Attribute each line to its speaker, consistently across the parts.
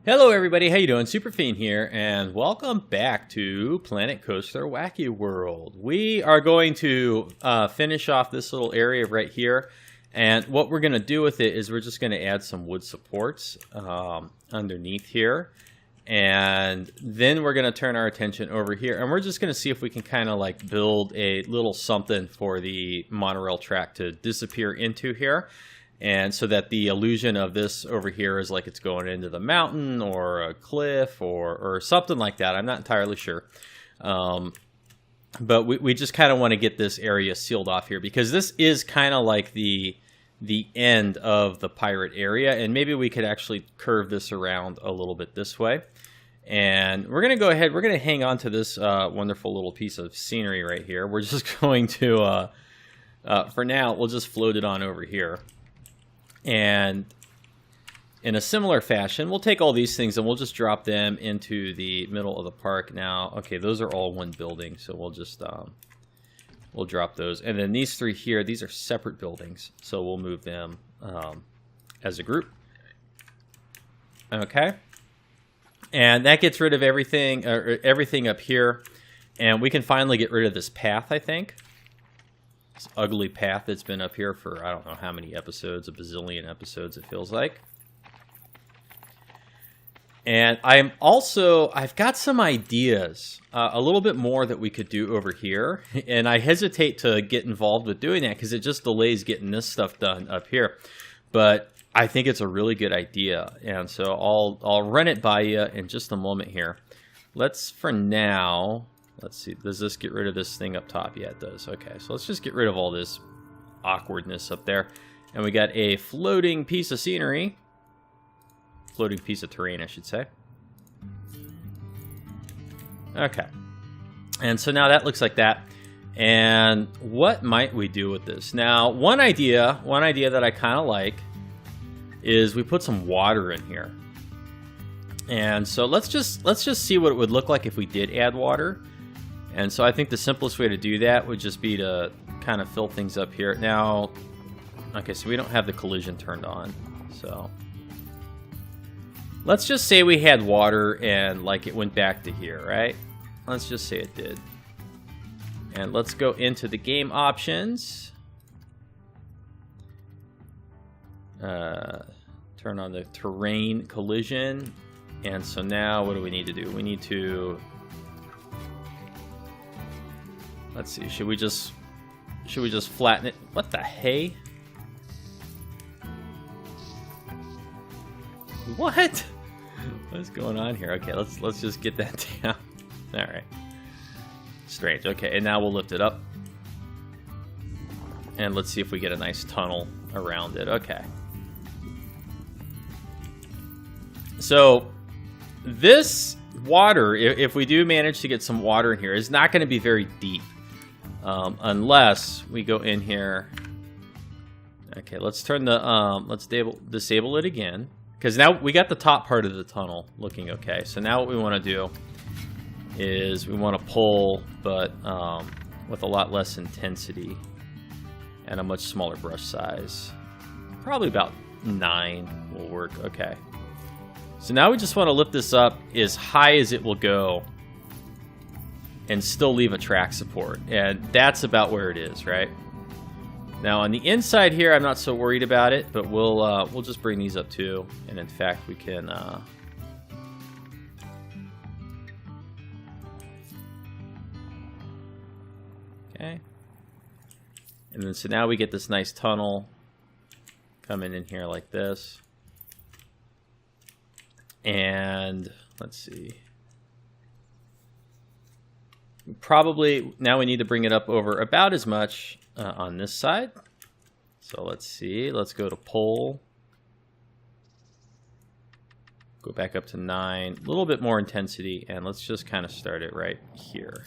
Speaker 1: Hello everybody, how you doing? Superfiend here, and welcome back to Planet Coaster Whacky World. We are going to finish off this little area right here, and what we're going to do with it is we're just going to add some wood supports underneath here, and then we're going to turn our attention over here, and we're just going to see if we can kind of like build a little something for the monorail track to disappear into here. And so that the illusion of this over here is like it's going into the mountain or a cliff or something like that. I'm not entirely sure. But we just kind of want to get this area sealed off here because this is kind of like the end of the pirate area. And maybe we could actually curve this around a little bit this way. And we're going to go ahead. We're going to hang on to this wonderful little piece of scenery right here. We're just going to, for now, we'll just float it on over here. And in a similar fashion, we'll take all these things and we'll just drop them into the middle of the park. Now, okay, those are all one building, so we'll just we'll drop those. And then these three here, these are separate buildings, so we'll move them as a group. Okay, and that gets rid of everything up here, and we can finally get rid of this path, I think. This ugly path that's been up here for I don't know how many episodes, a bazillion episodes it feels like. And I've got some ideas, a little bit more that we could do over here. And I hesitate to get involved with doing that because it just delays getting this stuff done up here. But I think it's a really good idea. And so I'll run it by you in just a moment here. Let's, for now... Let's see, does this get rid of this thing up top? Yeah, it does. Okay, so let's just get rid of all this awkwardness up there. And we got a floating piece of scenery. Floating piece of terrain, I should say. Okay. And so now that looks like that. And what might we do with this? Now, one idea that I kind of like is we put some water in here. And so let's just see what it would look like if we did add water. And so I think the simplest way to do that would just be to kind of fill things up here. Now, okay, so we don't have the collision turned on. So let's just say we had water and like it went back to here, right? Let's just say it did. And let's go into the game options. Turn on the terrain collision. And so now what do we need to do? We need to... Let's see, should we just flatten it? What the hey? What? What's going on here? Okay, let's just get that down. All right. Strange. Okay, and now we'll lift it up. And let's see if we get a nice tunnel around it. Okay. So this water, if we do manage to get some water in here, is not going to be very deep. Unless we go in here. Okay, let's turn the let's disable it again, because now we got the top part of the tunnel looking okay. So now what we want to do is we want to pull, but with a lot less intensity and a much smaller brush size. Probably about 9 will work. Okay. So now we just want to lift this up as high as it will go and still leave a track support. And that's about where it is, right? Now on the inside here, I'm not so worried about it, but we'll just bring these up too. And in fact, we can... Okay. And then so now we get this nice tunnel coming in here like this. And let's see. Probably now we need to bring it up over about as much on this side. So let's see. Let's go to pull. Go back up to 9. A little bit more intensity. And let's just kind of start it right here.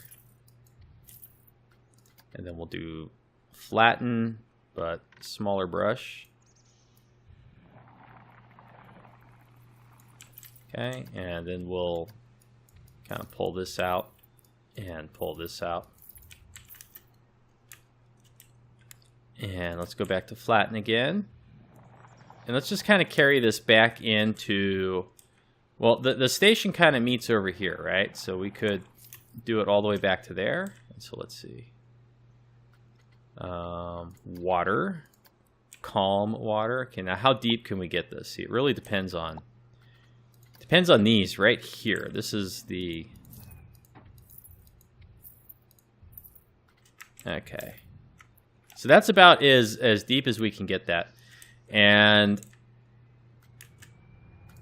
Speaker 1: And then we'll do flatten, but smaller brush. Okay, and then we'll kind of pull this out and pull this out. And let's go back to flatten again. And let's just kind of carry this back into Well, the station kind of meets over here, right? So we could do it all the way back to there. And so let's see. Water. Calm water. Okay, now how deep can we get this? See, it really depends on these right here. This is the... Okay. So that's about as deep as we can get that. And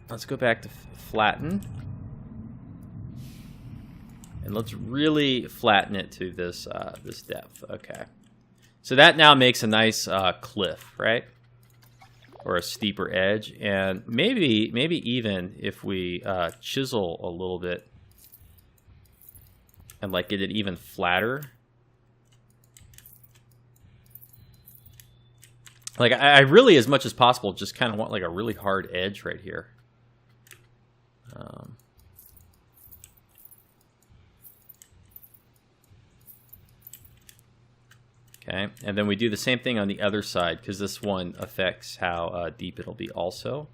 Speaker 1: let's go back to flatten. And let's really flatten it to this this depth. Okay. So that now makes a nice cliff, right? Or a steeper edge. And maybe even if we chisel a little bit and like get it even flatter. Like I really, as much as possible, just kind of want like a really hard edge right here. Okay, and then we do the same thing on the other side because this one affects how deep it'll be also.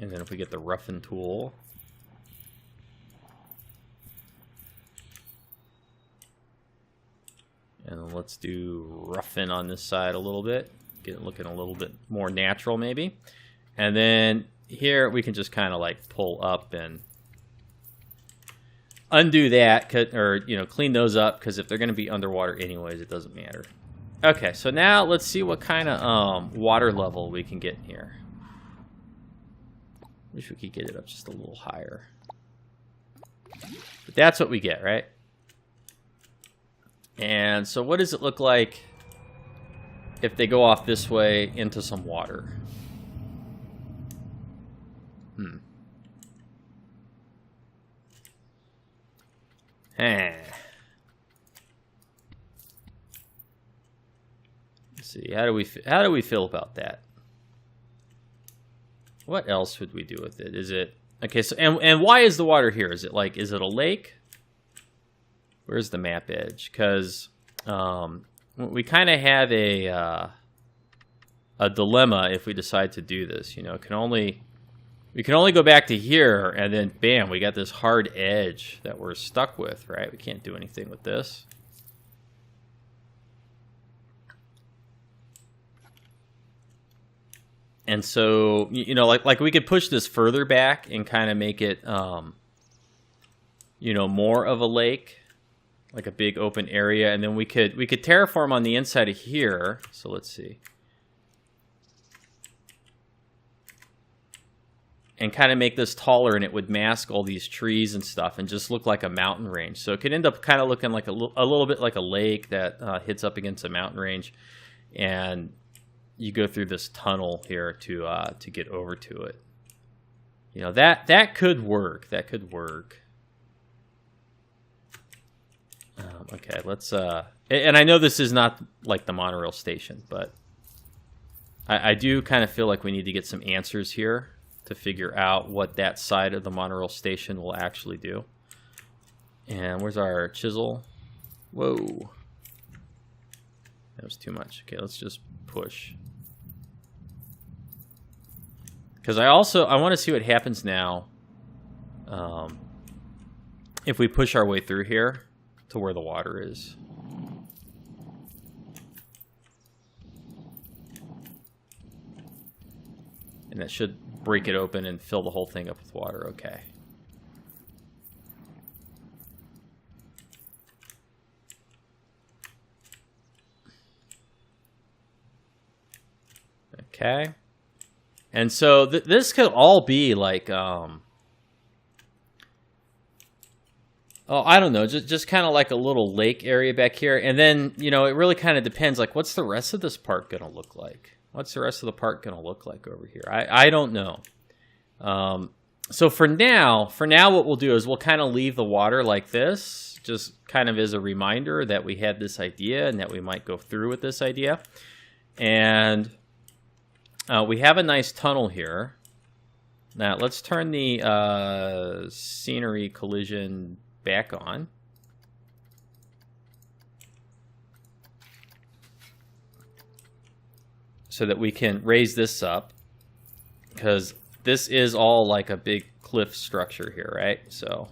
Speaker 1: And then if we get the roughen tool. And let's do roughen on this side a little bit. Get it looking a little bit more natural maybe. And then here we can just kind of like pull up and undo that, or clean those up, because if they're going to be underwater anyways, it doesn't matter. Okay, so now let's see what kind of water level we can get in here. Wish we could get it up just a little higher. But that's what we get, right? And so what does it look like if they go off this way into some water? Let's see. How do we feel about that? What else would we do with it? Is it okay? So and why is the water here? Is it a lake? Where's the map edge? Because we kind of have a dilemma if we decide to do this. We can only go back to here, and then bam, we got this hard edge that we're stuck with, right? We can't do anything with this. And so, like we could push this further back and kind of make it, more of a lake, like a big open area, and then we could terraform on the inside of here. So let's see. And kind of make this taller, and it would mask all these trees and stuff and just look like a mountain range. So it could end up kind of looking like a little bit like a lake that hits up against a mountain range, and you go through this tunnel here to get over to it. That could work. That could work. Okay, let's and I know this is not like the monorail station, but I do kind of feel like we need to get some answers here to figure out what that side of the monorail station will actually do. And where's our chisel? Whoa. That was too much. Okay, let's just push. Because I want to see what happens now if we push our way through here to where the water is. And that should break it open and fill the whole thing up with water. Okay. Okay. And so this could all be like, I don't know, just kind of like a little lake area back here. And then, it really kind of depends, like, what's the rest of this part going to look like? What's the rest of the park going to look like over here? I don't know. So for now, what we'll do is we'll kind of leave the water like this, just kind of as a reminder that we had this idea and that we might go through with this idea. And we have a nice tunnel here. Now let's turn the scenery collision back on. so that we can raise this up, because this is all like a big cliff structure here, right? So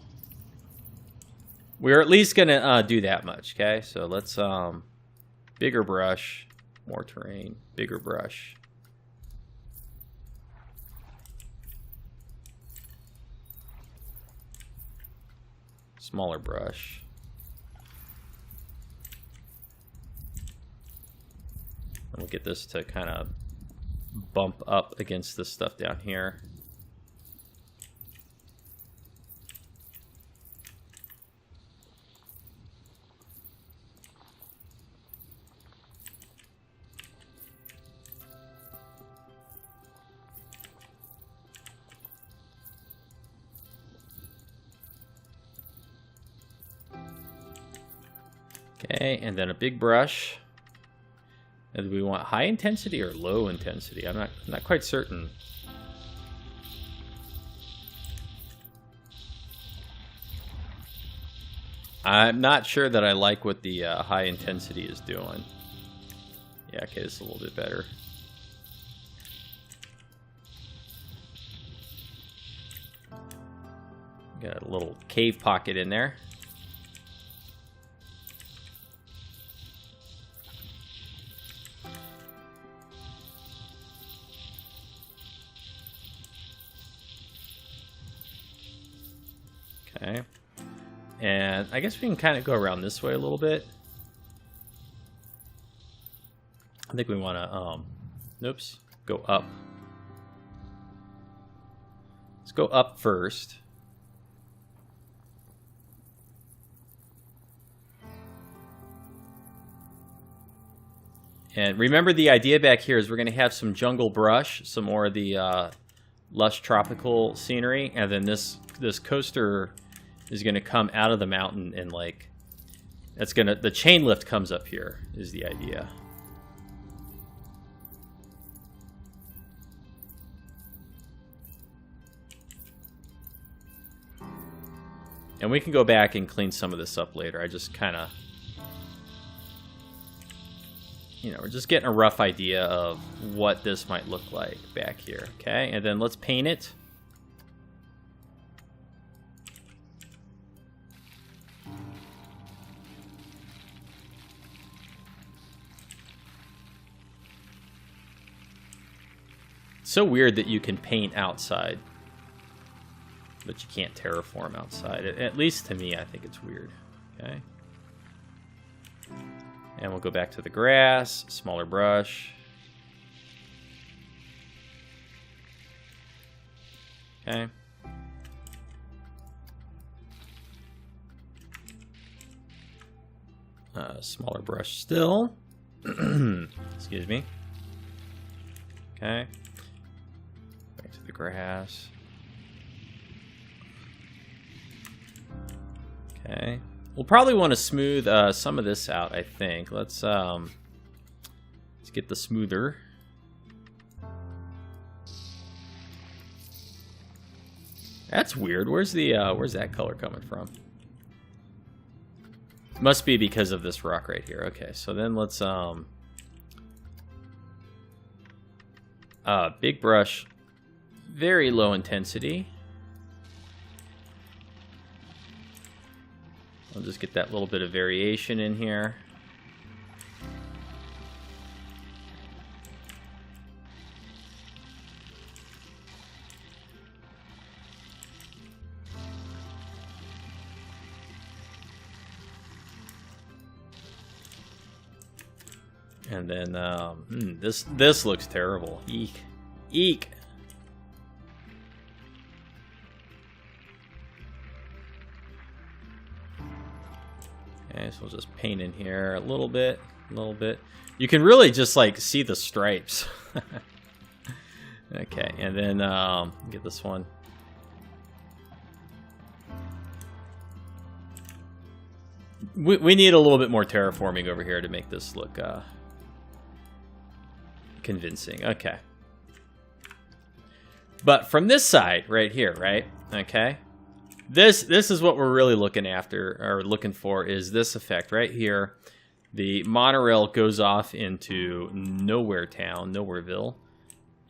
Speaker 1: we're at least gonna do that much. Okay, so let's bigger brush, more terrain, bigger brush. Smaller brush. And we'll get this to kind of bump up against this stuff down here. Okay, and then a big brush. And do we want high intensity or low intensity? I'm not quite certain. I'm not sure that I like what the high intensity is doing. Yeah, okay, this is a little bit better. Got a little cave pocket in there. Okay, and I guess we can kind of go around this way a little bit. I think we want to, oops, go up. Let's go up first. And remember, the idea back here is we're going to have some jungle brush, some more of the lush tropical scenery, and then this coaster is going to come out of the mountain, and like that's gonna, the chain lift comes up here is the idea. And we can go back and clean some of this up later. I just kind of, you know, we're just getting a rough idea of what this might look like back here. Okay, and then let's paint it. It's so weird that you can paint outside, but you can't terraform outside. At least to me, I think it's weird. Okay. And we'll go back to the grass, smaller brush. Okay. Smaller brush still. Excuse me. Okay. Back to the grass. Okay. We'll probably want to smooth some of this out, I think. Let's get the smoother. That's weird. Where's that color coming from? Must be because of this rock right here. Okay, so then let's big brush, very low intensity. I'll just get that little bit of variation in here. And then this looks terrible. Eek. Eek. Okay, so we'll just paint in here a little bit, You can really just like see the stripes. Okay, and then get this one. We need a little bit more terraforming over here to make this look convincing. Okay. But from this side right here, right? Okay. This is what we're really looking after, or looking for, is this effect right here. the monorail goes off into Nowhere Town, Nowhereville.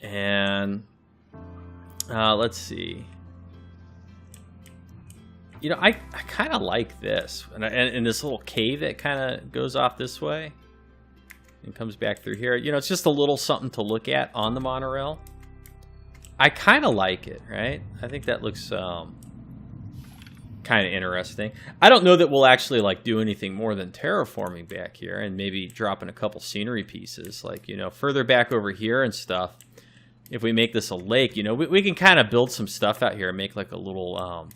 Speaker 1: And let's see. You know, I kind of like this. And this little cave that kind of goes off this way and comes back through here. You know, it's just a little something to look at on the monorail. I kind of like it, right? I think that looks kind of interesting. I don't know that we'll actually like do anything more than terraforming back here and maybe dropping a couple scenery pieces, like, you know, further back over here and stuff. If we make this a lake, you know, we can kind of build some stuff out here and make like a little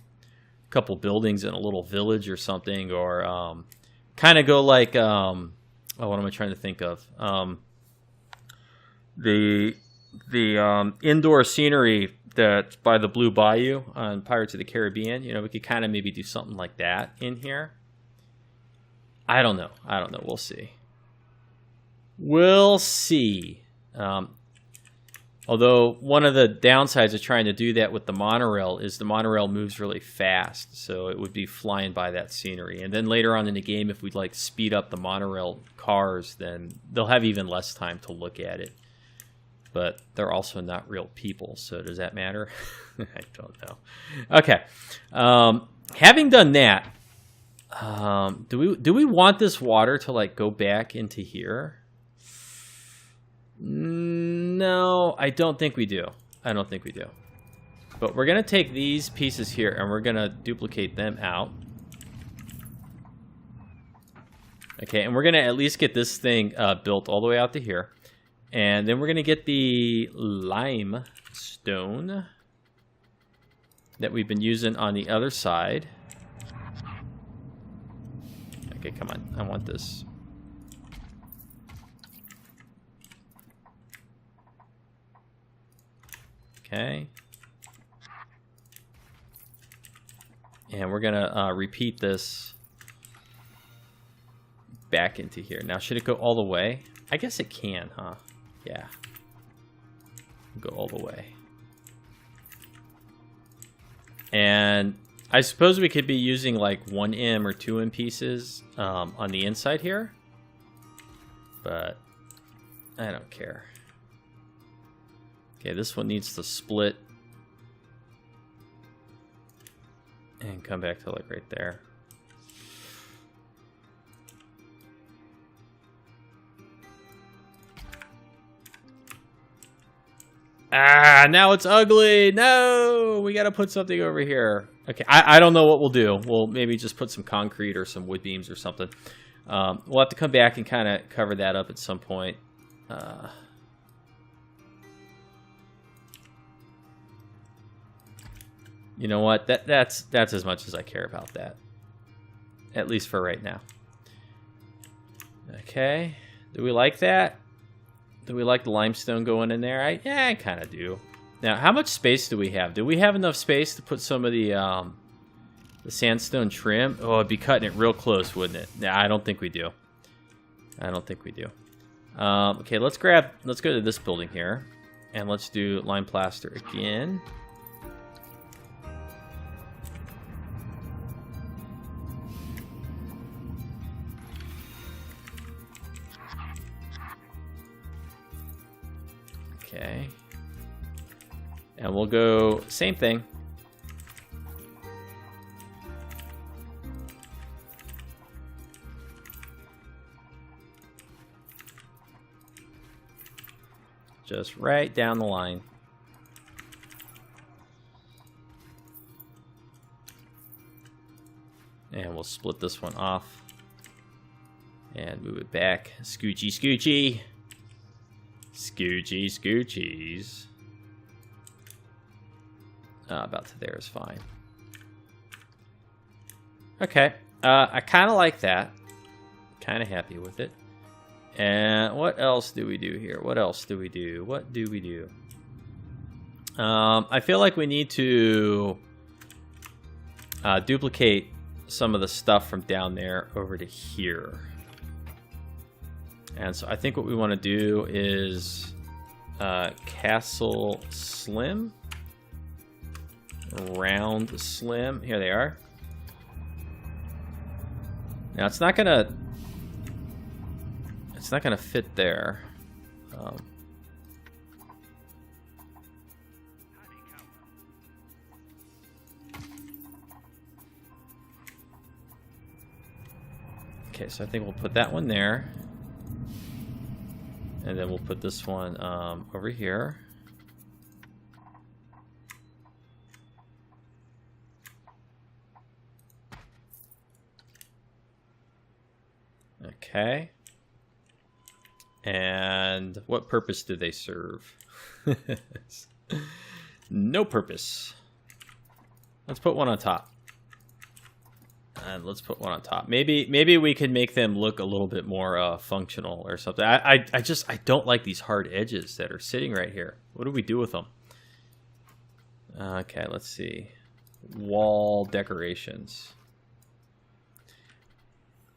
Speaker 1: couple buildings in a little village or something, or kind of go like oh, what am I trying to think of? The indoor scenery that's by the Blue Bayou on Pirates of the Caribbean. You know, we could kind of maybe do something like that in here. I don't know. We'll see. We'll see. Although one of the downsides of trying to do that with the monorail is the monorail moves really fast, so it would be flying by that scenery. And then later on in the game, if we'd like speed up the monorail cars, then they'll have even less time to look at it. But they're also not real people, so does that matter? I don't know. Okay, having done that, do we want this water to like go back into here? No, I don't think we do. But we're gonna take these pieces here and we're gonna duplicate them out. Okay, and we're gonna at least get this thing built all the way out to here. And then we're going to get the limestone that we've been using on the other side. Okay, come on. I want this. Okay. And we're going to repeat this back into here. Now, should it go all the way? I guess it can, huh? Yeah. Go all the way. And I suppose we could be using like 1M or 2M pieces on the inside here. But I don't care. Okay, this one needs to split. And come back to like right there. Ah, now it's ugly. No, we got to put something over here. Okay, I don't know what we'll do. We'll maybe just put some concrete or some wood beams or something. We'll have to come back and kind of cover that up at some point. You know what? That's as much as I care about that. At least for right now. Okay. Do we like that? Do we like the limestone going in there? Yeah, I kind of do. Now, how much space do we have? Do we have enough space to put some of the sandstone trim? Oh, it'd be cutting it real close, wouldn't it? Nah, I don't think we do. Okay, let's go to this building here, and let's do lime plaster again. Okay. And we'll go same thing. Just right down the line. And we'll split this one off. And move it back. Scoochy, scoochy. Scoochy, scoochies. About to there is fine. Okay. I kind of like that. Kind of happy with it. And what else do we do here? What do we do? I feel like we need to duplicate some of the stuff from down there over to here. And so I think what we want to do is Castle Slim, Round Slim. Here they are. Now it's not gonna It's not going to fit there. Okay, so I think we'll put that one there. And then we'll put this one over here. Okay. And what purpose do they serve? No purpose. Let's put one on top. And let's put one on top. Maybe we can make them look a little bit more functional or something. I don't like these hard edges that are sitting right here. What do we do with them? Okay, let's see. Wall decorations.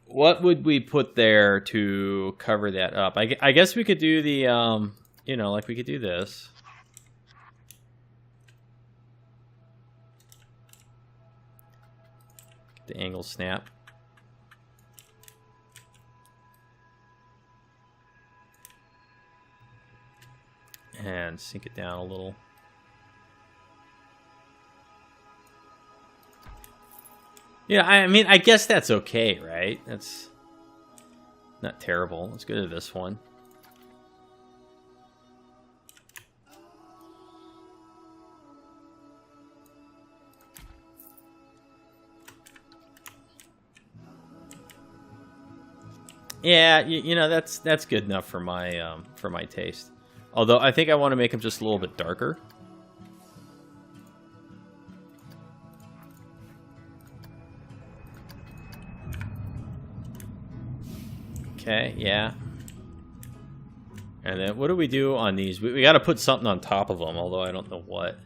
Speaker 1: What would we put there to cover that up? I guess we could do the, you know, like we could do this. The angle snap. And sink it down a little. Yeah, I mean, I guess that's okay, right? That's not terrible. Let's go to this one. Yeah, you know, that's good enough for my taste. Although I think I want to make them just a little bit darker. Okay, yeah. And then what do we do on these? We got to put something on top of them, although I don't know what.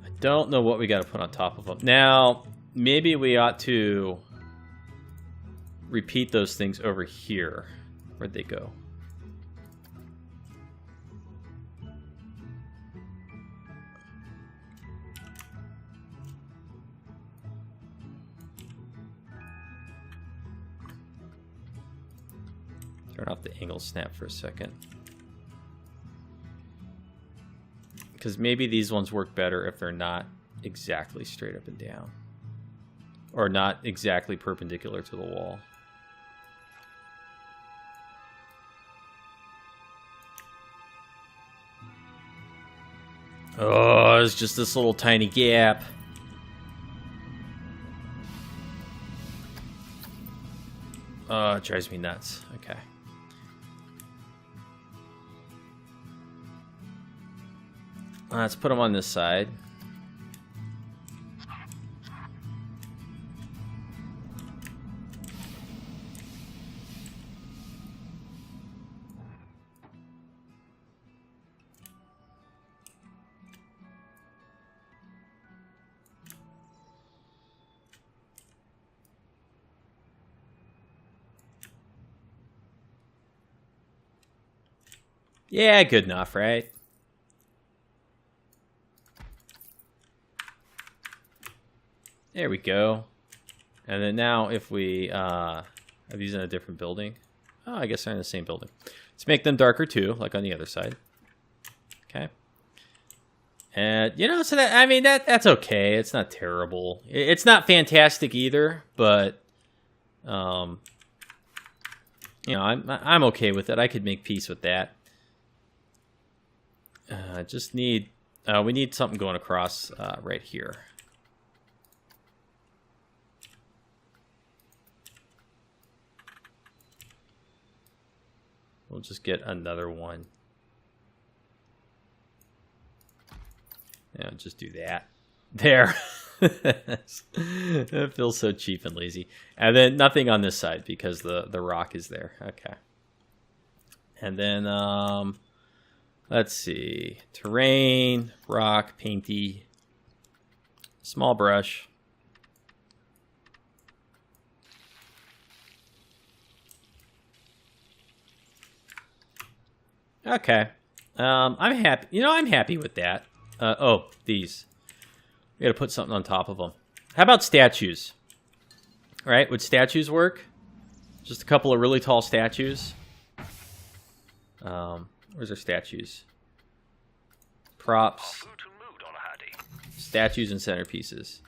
Speaker 1: I don't know what we got to put on top of them. Now, maybe we ought to repeat those things over here. Where'd they go? Turn off the angle snap for a second. Because maybe these ones work better if they're not exactly straight up and down. Or not exactly perpendicular to the wall. Oh, it's just this little tiny gap. Oh, it drives me nuts. Okay. Let's put them on this side. Yeah, good enough, right? There we go. And then now if we are these in a different building? Oh, I guess they're in the same building. Let's make them darker too, like on the other side. Okay. And you know, so that, I mean, that's okay. It's not terrible. It's not fantastic either, but you know, I'm okay with it. I could make peace with that. Just need we need something going across right here. We'll just get another one. Yeah, just do that. There. It feels so cheap and lazy. And then nothing on this side because the rock is there. Okay. And then let's see. Terrain, rock, painty, small brush. Okay. I'm happy. You know, I'm happy with that. Oh, these. We got to put something on top of them. How about statues? All right, would statues work? Just a couple of really tall statues. Where's our statues? Props. Statues and centerpieces.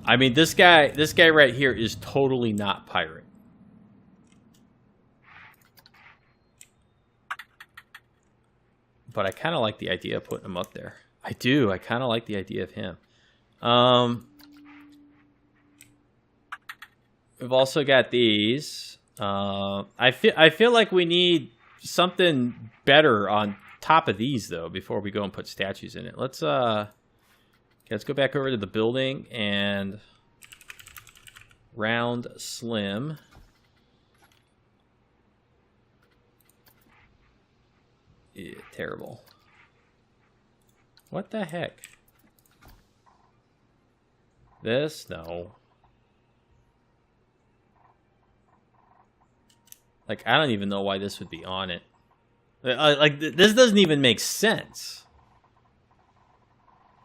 Speaker 1: I mean, this guy right here is totally not pirate. But I kind of like the idea of putting him up there. I do. I kind of like the idea of him. We've also got these. I feel like we need something better on top of these though before we go and put statues in it. Let's go back over to the building and round slim. Yeah, terrible. What the heck? This? No. Like, I don't even know why this would be on it. Like, this doesn't even make sense.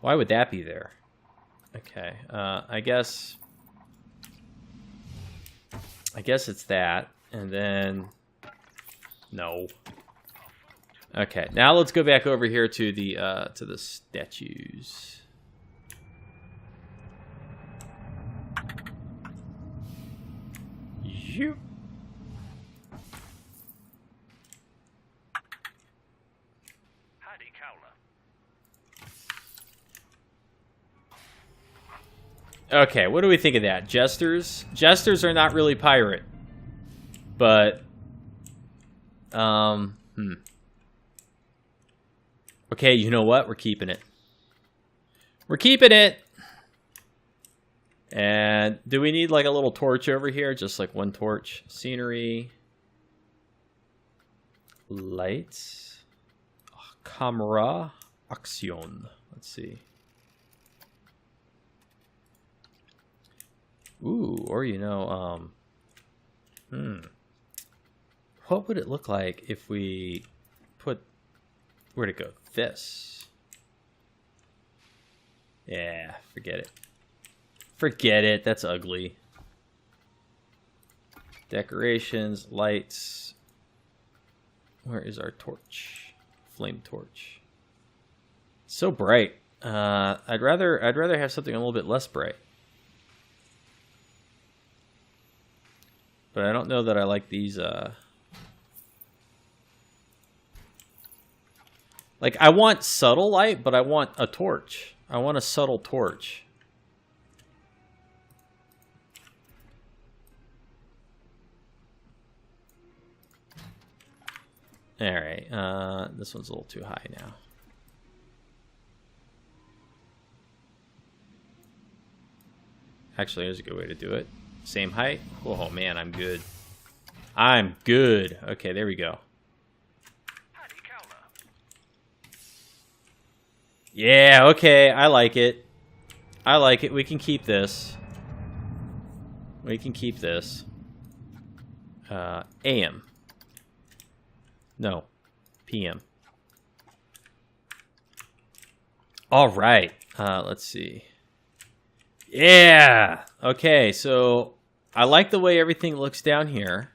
Speaker 1: Why would that be there? Okay, I guess it's that, and then no. Okay, now let's go back over here to the statues. You. Okay, what do we think of that? Jesters? Jesters are not really pirate. But, okay, you know what? We're keeping it. We're keeping it! And do we need like a little torch over here? Just like one torch. Scenery. Lights. Camera. Action. Let's see. Ooh, or you know, what would it look like if we put, where'd it go? This. Yeah, forget it. Forget it, that's ugly. Decorations, lights. Where is our torch? Flame torch. So bright. I'd rather have something a little bit less bright. But I don't know that I like these, like, I want subtle light, but I want a torch. I want a subtle torch. Alright, this one's a little too high now. Actually, there's a good way to do it. Same height? Oh man, I'm good. I'm good. Okay, there we go. Yeah, okay, I like it. I like it. We can keep this. We can keep this. AM. No. PM. All right. Let's see. Yeah. Okay, so I like the way everything looks down here.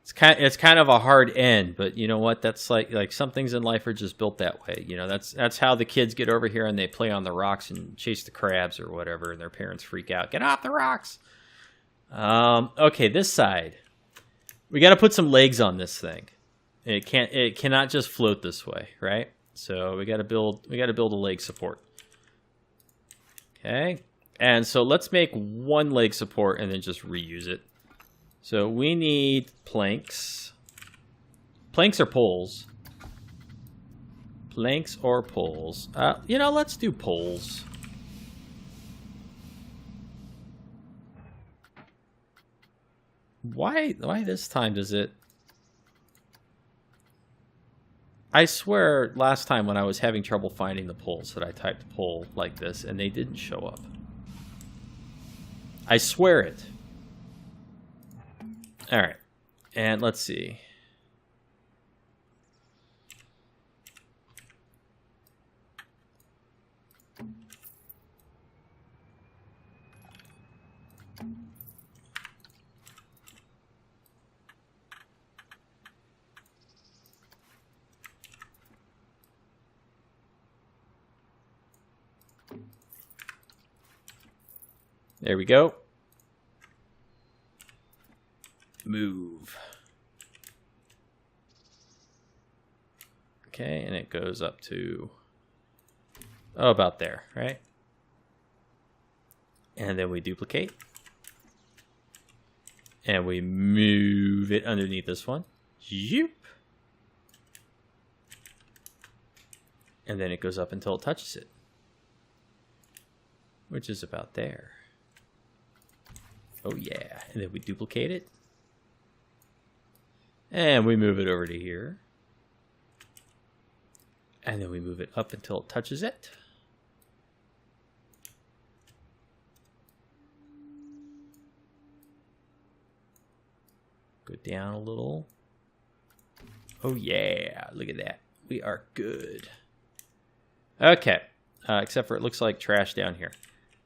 Speaker 1: It's kind of a hard end, but you know what? That's like some things in life are just built that way. You know, that's how the kids get over here and they play on the rocks and chase the crabs or whatever, and their parents freak out. Get off the rocks. Okay, this side. We got to put some legs on this thing. It cannot just float this way, right? So we got to build a leg support. Okay. And so let's make one leg support and then just reuse it. So we need planks. Planks or poles? Planks or poles? You know, let's do poles. Why this time does it? I swear last time when I was having trouble finding the poles that I typed pole like this and they didn't show up. I swear it. All right, and let's see. There we go. Move. Okay, and it goes up to, oh, about there, right? And then we duplicate. And we move it underneath this one. Yoop. And then it goes up until it touches it, which is about there. Oh yeah, and then we duplicate it. And we move it over to here. And then we move it up until it touches it. Go down a little. Oh yeah, look at that. We are good. Okay, except for it looks like trash down here.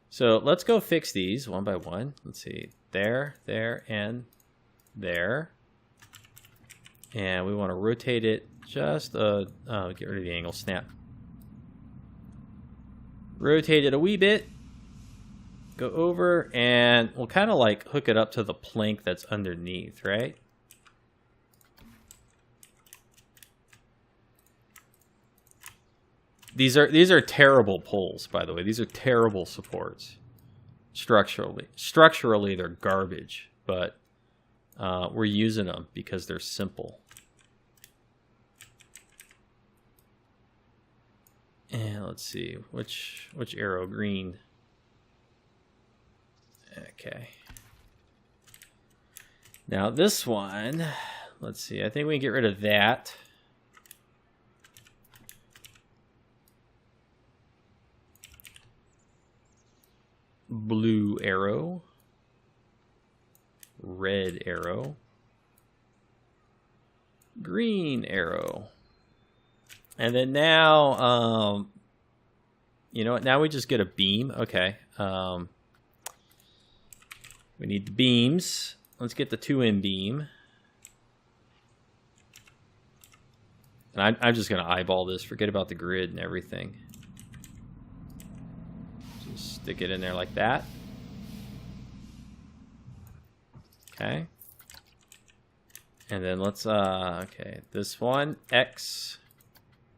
Speaker 1: So let's go fix these one by one. Let's see, there, and there. And we want to rotate it just, get rid of the angle, snap. Rotate it a wee bit. Go over, and we'll kind of like hook it up to the plank that's underneath, right? These are terrible poles, by the way. These are terrible supports. Structurally, they're garbage, but we're using them because they're simple. And let's see, which arrow? Green. Okay. Now this one, let's see. I think we can get rid of that. Blue arrow, red arrow, green arrow, and then now, you know what? Now we just get a beam. Okay, we need the beams. Let's get the 2M beam, and I'm just gonna eyeball this. Forget about the grid and everything. Stick it in there like that. Okay. And then let's, okay, this one, X,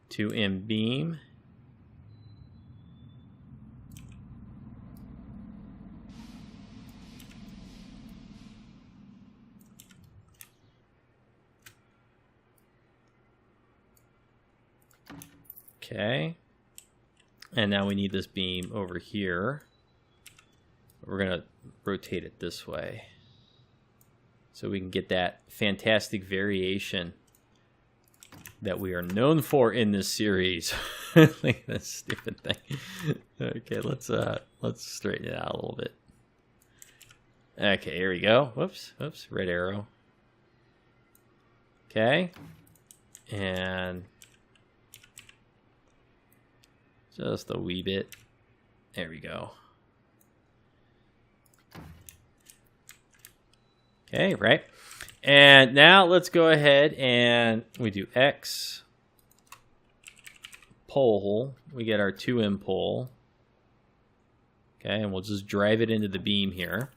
Speaker 1: 2M beam. Okay. And now we need this beam over here. We're going to rotate it this way so we can get that fantastic variation that we are known for in this series. Look at this stupid thing. Okay, let's straighten it out a little bit. Okay, here we go. Whoops, red arrow. Okay. And just a wee bit. There we go. Okay, right. And now let's go ahead and we do X pole. We get our 2M pole. Okay, and we'll just drive it into the beam here.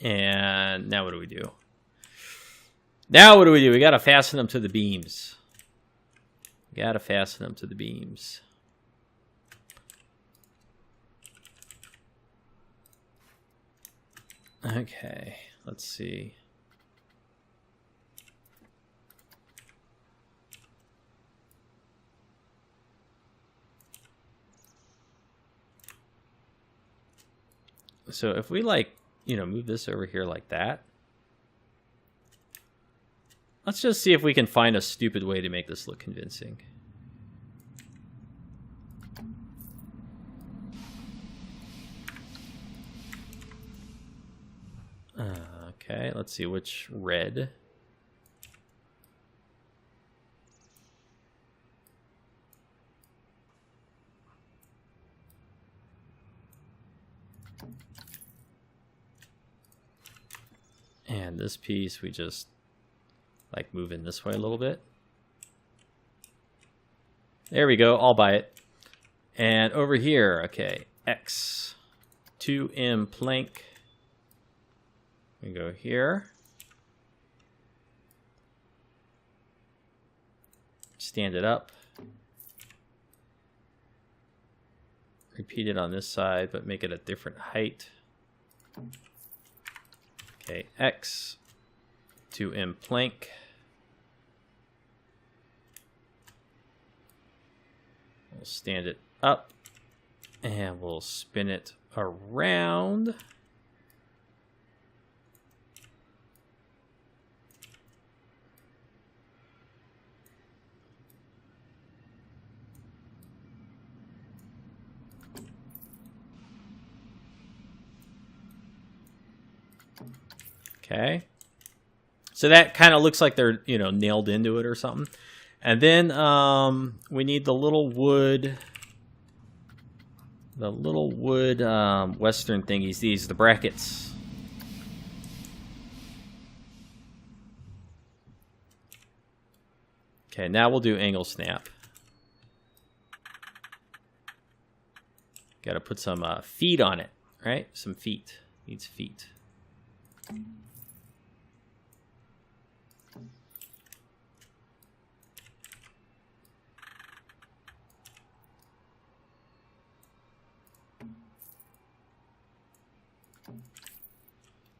Speaker 1: And now what do we do? Now what do we do? We got to fasten them to the beams. Got to fasten them to the beams. Okay, let's see. So if we move this over here like that. Let's just see if we can find a stupid way to make this look convincing. Okay, let's see which red. And this piece, we just like move in this way a little bit. There we go, I'll buy it. And over here, okay, X, 2M plank. We go here. Stand it up. Repeat it on this side, but make it a different height. Okay, X, 2M plank. We'll stand it up, and we'll spin it around. Okay, so that kind of looks like they're, you know, nailed into it or something. And then we need the little wood Western thingies. These, the brackets. Okay, now we'll do angle snap. Got to put some feet on it, right? Some feet. Needs feet.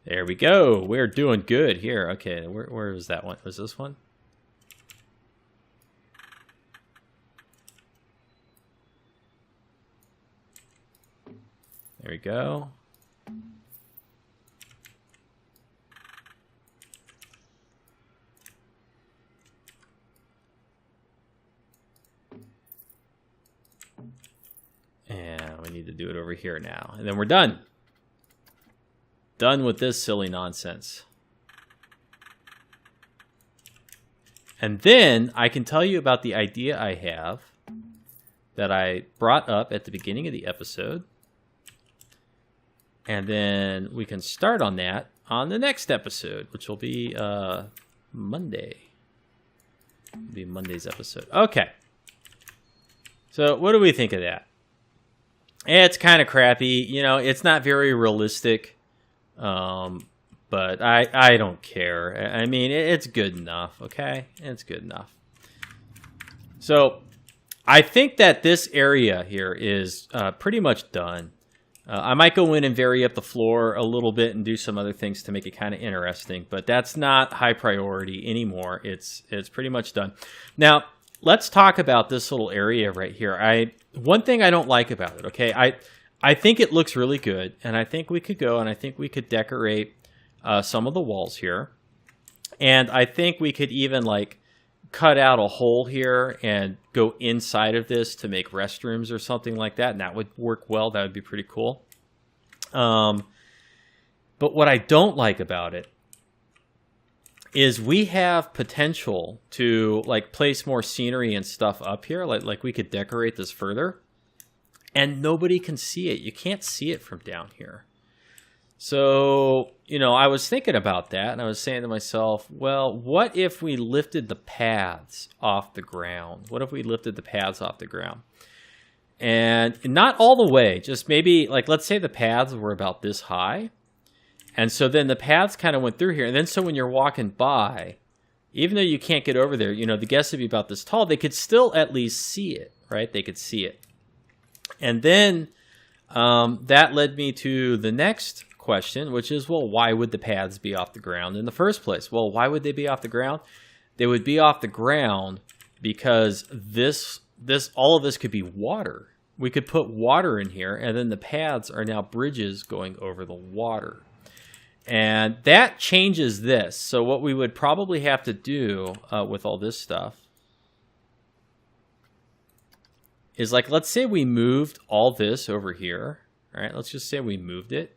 Speaker 1: There we go. We're doing good here. Okay, where was that one? Was this one? There we go. And we need to do it over here now. And then we're done. Done with this silly nonsense. And then I can tell you about the idea I have that I brought up at the beginning of the episode. And then we can start on that on the next episode, which will be Monday. It'll be Monday's episode. Okay. So what do we think of that? It's kind of crappy. You know, it's not very realistic. But I don't care. I mean, it's good enough, okay? It's good enough. So I think that this area here is pretty much done. I might go in and vary up the floor a little bit and do some other things to make it kind of interesting, but that's not high priority anymore. It's pretty much done. Now, let's talk about this little area right here. One thing I don't like about it, okay? I think it looks really good, and I think we could go and I think we could decorate some of the walls here. And I think we could even like cut out a hole here and go inside of this to make restrooms or something like that, and that would work well. That would be pretty cool. But what I don't like about it is we have potential to like place more scenery and stuff up here. Like we could decorate this further. And nobody can see it. You can't see it from down here. So, you know, I was thinking about that, and I was saying to myself, well, what if we lifted the paths off the ground? What if we lifted the paths off the ground? And not all the way, just maybe, like, let's say the paths were about this high. And so then the paths kind of went through here. And then so when you're walking by, even though you can't get over there, you know, the guests would be about this tall, they could still at least see it, right? They could see it. And then that led me to the next question, which is, well, why would the paths be off the ground in the first place? Well, why would they be off the ground? They would be off the ground because all of this could be water. We could put water in here, and then the paths are now bridges going over the water. And that changes this. So what we would probably have to do with all this stuff is, like, let's say we moved all this over here, right? Let's just say we moved it,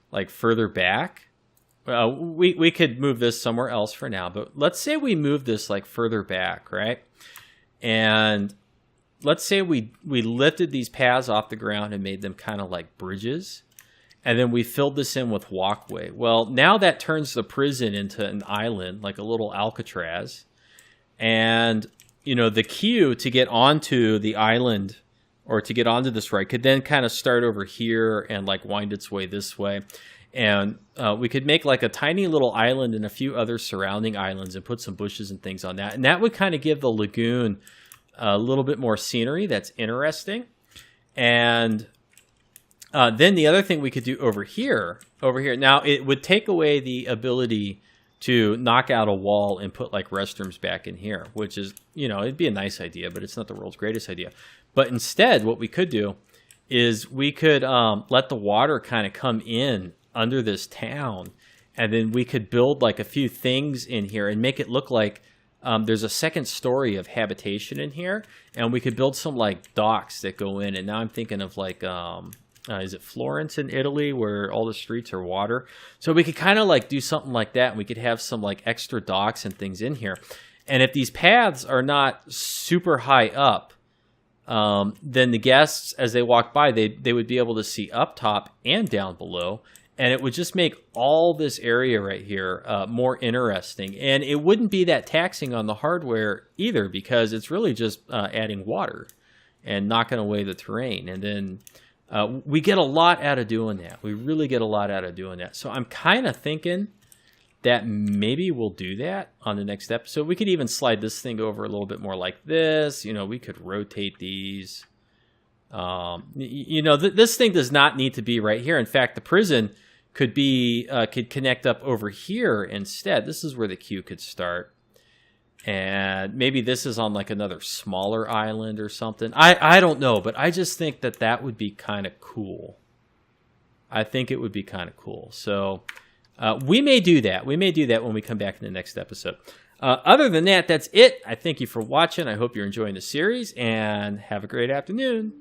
Speaker 1: like, further back. We could move this somewhere else for now, but let's say we move this, like, further back, right? And let's say we lifted these paths off the ground and made them kind of like bridges. And then we filled this in with walkway. Well, now that turns the prison into an island, like a little Alcatraz. And, the queue to get onto the island or to get onto this ride could then kind of start over here and like wind its way this way. And we could make like a tiny little island and a few other surrounding islands and put some bushes and things on that. And that would kind of give the lagoon a little bit more scenery that's interesting. And then the other thing we could do over here, now it would take away the ability to knock out a wall and put like restrooms back in here, which is, it'd be a nice idea, but it's not the world's greatest idea. But instead, what we could do is we could let the water kind of come in under this town, and then we could build like a few things in here and make it look like there's a second story of habitation in here, and we could build some like docks that go in. And now I'm thinking of like is it Florence in Italy where all the streets are water? So we could kind of like do something like that, and we could have some like extra docks and things in here. And if these paths are not super high up, then the guests, as they walk by, they would be able to see up top and down below. And it would just make all this area right here more interesting. And it wouldn't be that taxing on the hardware either, because it's really just adding water and knocking away the terrain. And then we get a lot out of doing that. We really get a lot out of doing that. So I'm kind of thinking that maybe we'll do that on the next episode. We could even slide this thing over a little bit more like this. We could rotate these. This thing does not need to be right here. In fact, the prison could connect up over here instead. This is where the queue could start. And maybe this is on like another smaller island or something. I don't know, but I just think that would be kind of cool. I think it would be kind of cool. So we may do that. We may do that when we come back in the next episode. Other than that, that's it. I thank you for watching. I hope you're enjoying the series, and have a great afternoon.